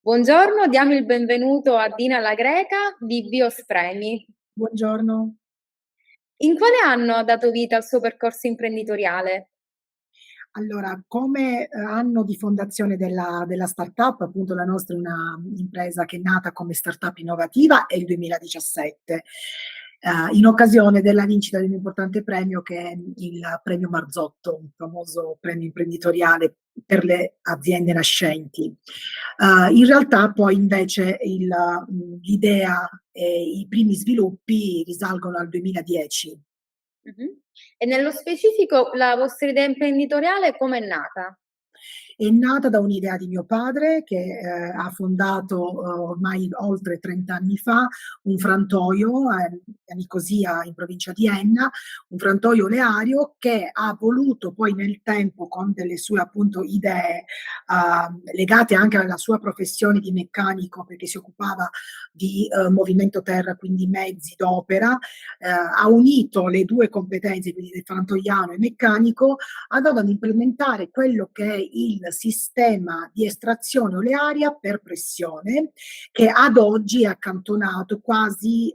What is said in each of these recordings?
Buongiorno, diamo il benvenuto a Dina La Greca di Biospremi. Buongiorno. In quale anno ha dato vita al suo percorso imprenditoriale? Allora, come, anno di fondazione della startup, appunto la nostra è una impresa che è nata come startup innovativa, è il 2017, in occasione della vincita di un importante premio che è il premio Marzotto, un famoso premio imprenditoriale per le aziende nascenti. In realtà poi invece l'idea e i primi sviluppi risalgono al 2010. Mh-mh. E nello specifico la vostra idea imprenditoriale com'è nata? È nata da un'idea di mio padre che, ha fondato, ormai oltre 30 anni fa, un frantoio a Nicosia in provincia di Enna, un frantoio oleario che ha voluto poi nel tempo con delle sue appunto idee, legate anche alla sua professione di meccanico, perché si occupava di, movimento terra, quindi mezzi d'opera, ha unito le 2 competenze, quindi del frantoiano e meccanico, andando ad implementare quello che è il sistema di estrazione olearia per pressione, che ad oggi è accantonato, quasi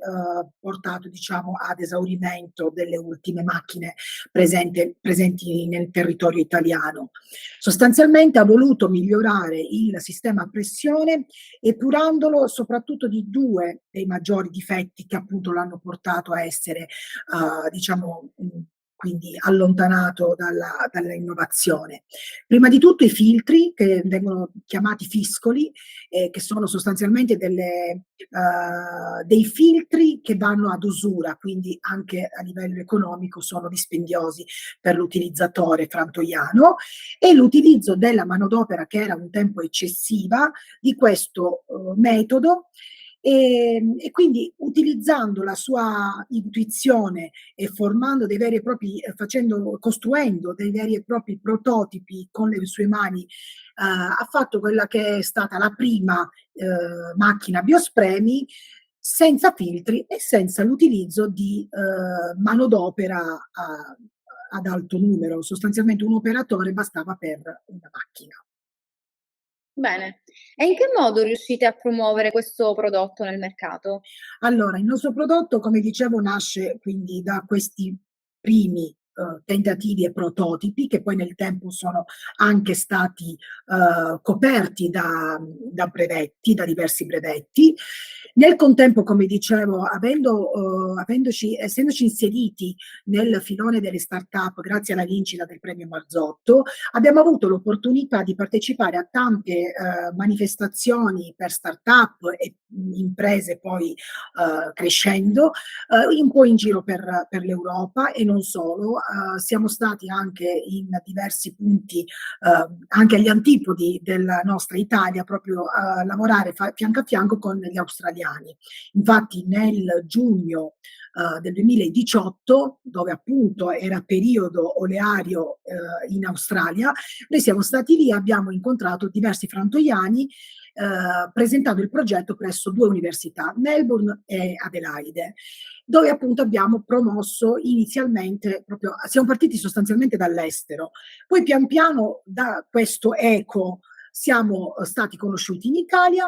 portato diciamo ad esaurimento delle ultime macchine presenti nel territorio italiano. Sostanzialmente ha voluto migliorare il sistema a pressione, epurandolo soprattutto di due dei maggiori difetti che appunto l'hanno portato a essere, diciamo, quindi allontanato dalla innovazione. Prima di tutto i filtri, che vengono chiamati fiscoli, che sono sostanzialmente dei filtri che vanno ad usura, quindi anche a livello economico sono dispendiosi per l'utilizzatore frantoiano, e l'utilizzo della manodopera che era un tempo eccessiva di questo metodo, e quindi utilizzando la sua intuizione e formando dei veri e propri, costruendo dei veri e propri prototipi con le sue mani, ha fatto quella che è stata la prima macchina biospremi senza filtri e senza l'utilizzo di manodopera ad alto numero. Sostanzialmente un operatore bastava per una macchina. Bene. E in che modo riuscite a promuovere questo prodotto nel mercato? Allora, il nostro prodotto, come dicevo, nasce quindi da questi primi, tentativi e prototipi che poi nel tempo sono anche stati, coperti da brevetti, da diversi brevetti. Nel contempo, come dicevo, essendoci inseriti nel filone delle start-up grazie alla vincita del premio Marzotto, abbiamo avuto l'opportunità di partecipare a tante, manifestazioni per start-up e, imprese poi crescendo, un po' in giro per l'Europa e non solo. Siamo stati anche in diversi punti, anche agli antipodi della nostra Italia, proprio a lavorare fianco a fianco con gli australiani. Infatti nel giugno del 2018, dove appunto era periodo oleario in Australia, noi siamo stati lì, abbiamo incontrato diversi frantoiani presentando il progetto presso due università, Melbourne e Adelaide, dove appunto abbiamo promosso inizialmente proprio, siamo partiti sostanzialmente dall'estero, poi pian piano da questo eco siamo stati conosciuti in Italia,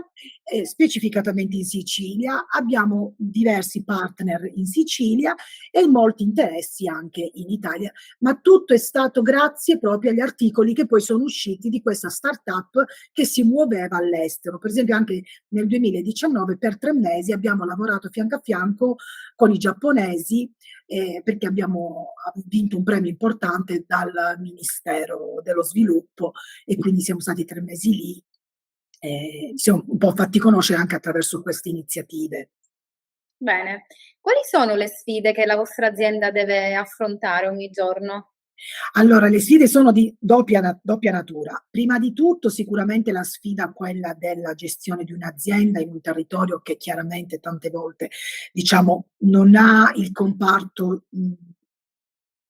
specificatamente in Sicilia, abbiamo diversi partner in Sicilia e molti interessi anche in Italia, ma tutto è stato grazie proprio agli articoli che poi sono usciti di questa startup che si muoveva all'estero. Per esempio anche nel 2019 per 3 mesi abbiamo lavorato fianco a fianco con i giapponesi, perché abbiamo vinto un premio importante dal Ministero dello Sviluppo e quindi siamo stati 3 mesi lì. Ci siamo un po' fatti conoscere anche attraverso queste iniziative. Bene. Quali sono le sfide che la vostra azienda deve affrontare ogni giorno? Allora, le sfide sono di doppia natura. Prima di tutto sicuramente la sfida quella della gestione di un'azienda in un territorio che chiaramente tante volte, diciamo, non ha il comparto,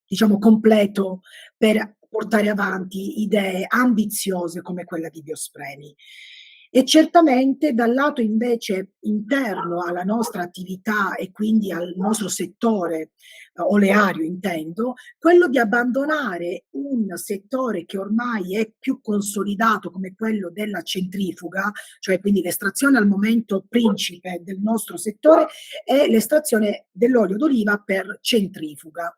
diciamo completo per portare avanti idee ambiziose come quella di Biospremi. E certamente dal lato invece interno alla nostra attività e quindi al nostro settore, oleario intendo, quello di abbandonare un settore che ormai è più consolidato come quello della centrifuga, cioè quindi l'estrazione al momento principe del nostro settore è l'estrazione dell'olio d'oliva per centrifuga.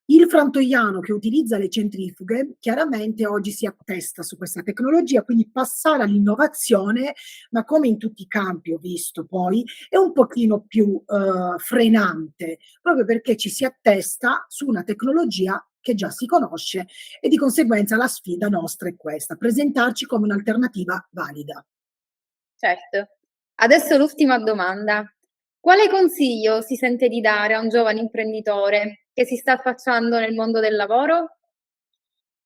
Il frantoiano che utilizza le centrifughe chiaramente oggi si attesta su questa tecnologia, quindi passare all'innovazione, ma come in tutti i campi ho visto poi, è un pochino più frenante, proprio perché ci si attesta su una tecnologia che già si conosce e di conseguenza la sfida nostra è questa, presentarci come un'alternativa valida. Certo. Adesso l'ultima domanda. Quale consiglio si sente di dare a un giovane imprenditore che si sta affacciando nel mondo del lavoro?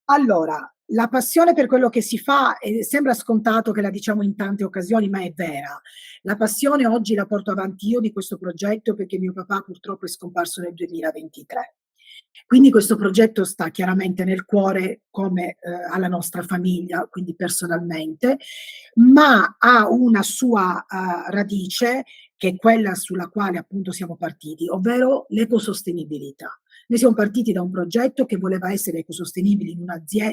Allora, la passione per quello che si fa, sembra scontato che la diciamo in tante occasioni, ma è vera. La passione oggi la porto avanti io di questo progetto perché mio papà purtroppo è scomparso nel 2023. Quindi questo progetto sta chiaramente nel cuore come, alla nostra famiglia, quindi personalmente, ma ha una sua, radice che è quella sulla quale appunto siamo partiti, ovvero l'ecosostenibilità. Noi siamo partiti da un progetto che voleva essere ecosostenibile in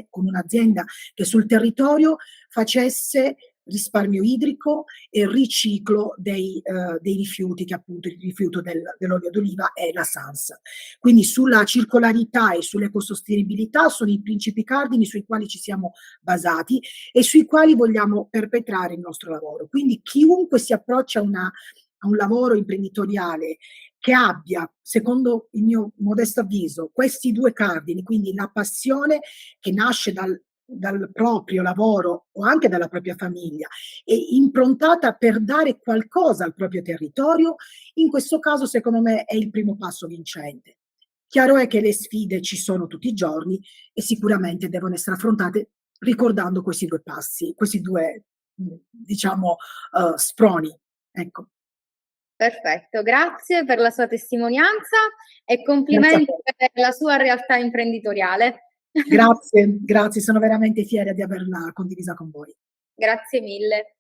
con un'azienda che sul territorio facesse risparmio idrico e riciclo dei rifiuti, che appunto il rifiuto dell'olio d'oliva è la SANS. Quindi sulla circolarità e sull'ecosostenibilità sono i principi cardini sui quali ci siamo basati e sui quali vogliamo perpetrare il nostro lavoro. Quindi chiunque si approccia a un lavoro imprenditoriale che abbia, secondo il mio modesto avviso, questi due cardini, quindi la passione che nasce dal proprio lavoro o anche dalla propria famiglia e improntata per dare qualcosa al proprio territorio, in questo caso secondo me è il primo passo vincente. Chiaro è che le sfide ci sono tutti i giorni e sicuramente devono essere affrontate ricordando questi due passi, questi due, diciamo, sproni. Ecco, Perfetto, grazie per la sua testimonianza e grazie a complimenti te. per la sua realtà imprenditoriale. Grazie, grazie, sono veramente fiera di averla condivisa con voi. Grazie mille.